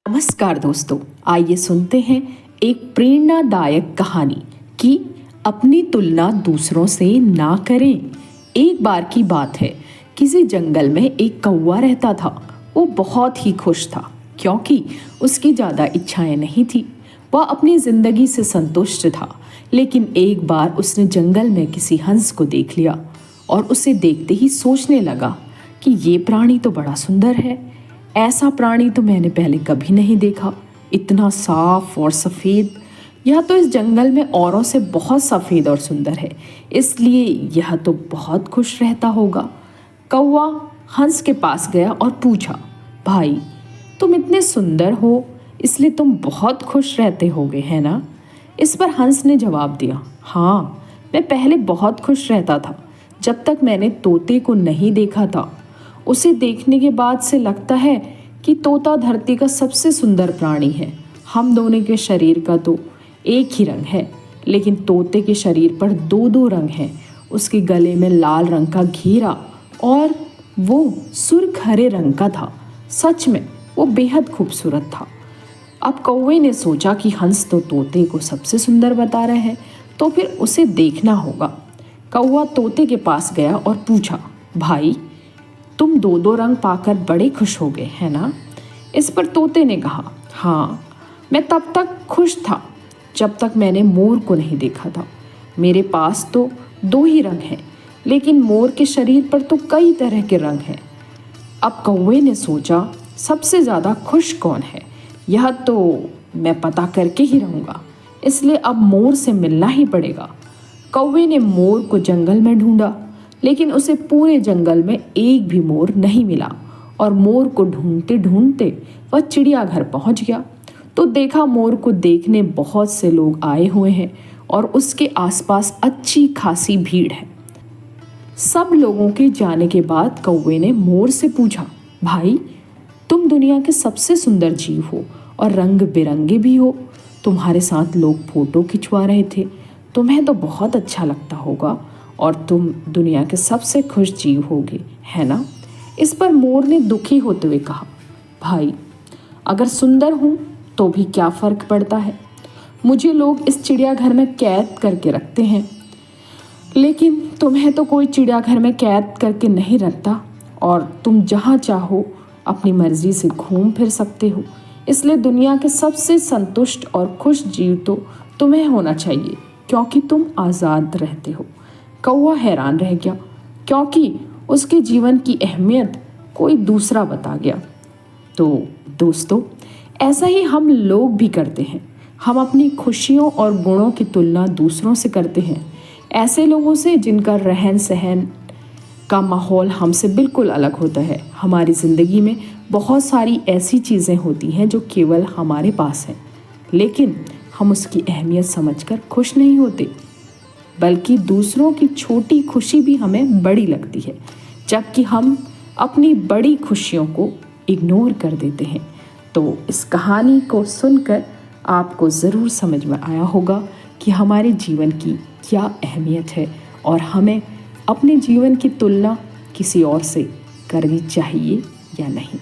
नमस्कार दोस्तों, आइए सुनते हैं एक प्रेरणादायक कहानी कि अपनी तुलना दूसरों से ना करें। एक बार की बात है, किसी जंगल में एक कौवा रहता था। वो बहुत ही खुश था क्योंकि उसकी ज़्यादा इच्छाएं नहीं थी। वह अपनी ज़िंदगी से संतुष्ट था। लेकिन एक बार उसने जंगल में किसी हंस को देख लिया और उसे देखते ही सोचने लगा कि ये प्राणी तो बड़ा सुंदर है। ऐसा प्राणी तो मैंने पहले कभी नहीं देखा, इतना साफ और सफ़ेद। यह तो इस जंगल में औरों से बहुत सफ़ेद और सुंदर है, इसलिए यह तो बहुत खुश रहता होगा। कौवा हंस के पास गया और पूछा, भाई तुम इतने सुंदर हो इसलिए तुम बहुत खुश रहते होगे, है ना? इस पर हंस ने जवाब दिया, हाँ, मैं पहले बहुत खुश रहता था जब तक मैंने तोते को नहीं देखा था। उसे देखने के बाद से लगता है कि तोता धरती का सबसे सुंदर प्राणी है। हम दोनों के शरीर का तो एक ही रंग है, लेकिन तोते के शरीर पर दो दो रंग हैं। उसके गले में लाल रंग का घेरा और वो सुर्ख हरे रंग का था। सच में वो बेहद खूबसूरत था। अब कौवे ने सोचा कि हंस तो तोते को सबसे सुंदर बता रहे हैं, तो फिर उसे देखना होगा। कौवा तोते के पास गया और पूछा, भाई तुम दो दो रंग पाकर बड़े खुश हो गए, है ना? इस पर तोते ने कहा, हाँ, मैं तब तक खुश था जब तक मैंने मोर को नहीं देखा था। मेरे पास तो दो ही रंग हैं, लेकिन मोर के शरीर पर तो कई तरह के रंग हैं। अब कौवे ने सोचा, सबसे ज़्यादा खुश कौन है, यह तो मैं पता करके ही रहूँगा, इसलिए अब मोर से मिलना ही पड़ेगा। कौवे ने मोर को जंगल में ढूंढा, लेकिन उसे पूरे जंगल में एक भी मोर नहीं मिला और मोर को ढूंढते ढूंढते वह चिड़ियाघर पहुंच गया तो देखा मोर को देखने बहुत से लोग आए हुए हैं और उसके आसपास अच्छी खासी भीड़ है। सब लोगों के जाने के बाद कौवे ने मोर से पूछा, भाई तुम दुनिया के सबसे सुंदर जीव हो और रंग बिरंगे भी हो। तुम्हारे साथ लोग फोटो खिंचवा रहे थे, तुम्हें तो बहुत अच्छा लगता होगा और तुम दुनिया के सबसे खुश जीव होगे, है ना? इस पर मोर ने दुखी होते हुए कहा, भाई अगर सुंदर हूँ तो भी क्या फ़र्क पड़ता है। मुझे लोग इस चिड़ियाघर में कैद करके रखते हैं, लेकिन तुम्हें तो कोई चिड़ियाघर में कैद करके नहीं रखता और तुम जहाँ चाहो अपनी मर्जी से घूम फिर सकते हो। इसलिए दुनिया के सबसे संतुष्ट और खुश जीव तो तुम्हें होना चाहिए, क्योंकि तुम आज़ाद रहते हो। कौवा हैरान रह गया क्योंकि उसके जीवन की अहमियत कोई दूसरा बता गया। तो दोस्तों, ऐसा ही हम लोग भी करते हैं। हम अपनी खुशियों और गुणों की तुलना दूसरों से करते हैं, ऐसे लोगों से जिनका रहन सहन का माहौल हमसे बिल्कुल अलग होता है। हमारी ज़िंदगी में बहुत सारी ऐसी चीज़ें होती हैं जो केवल हमारे पास हैं, लेकिन हम उसकी अहमियत समझकर खुश नहीं होते, बल्कि दूसरों की छोटी खुशी भी हमें बड़ी लगती है, जबकि हम अपनी बड़ी खुशियों को इग्नोर कर देते हैं। तो इस कहानी को सुनकर आपको ज़रूर समझ में आया होगा कि हमारे जीवन की क्या अहमियत है और हमें अपने जीवन की तुलना किसी और से करनी चाहिए या नहीं।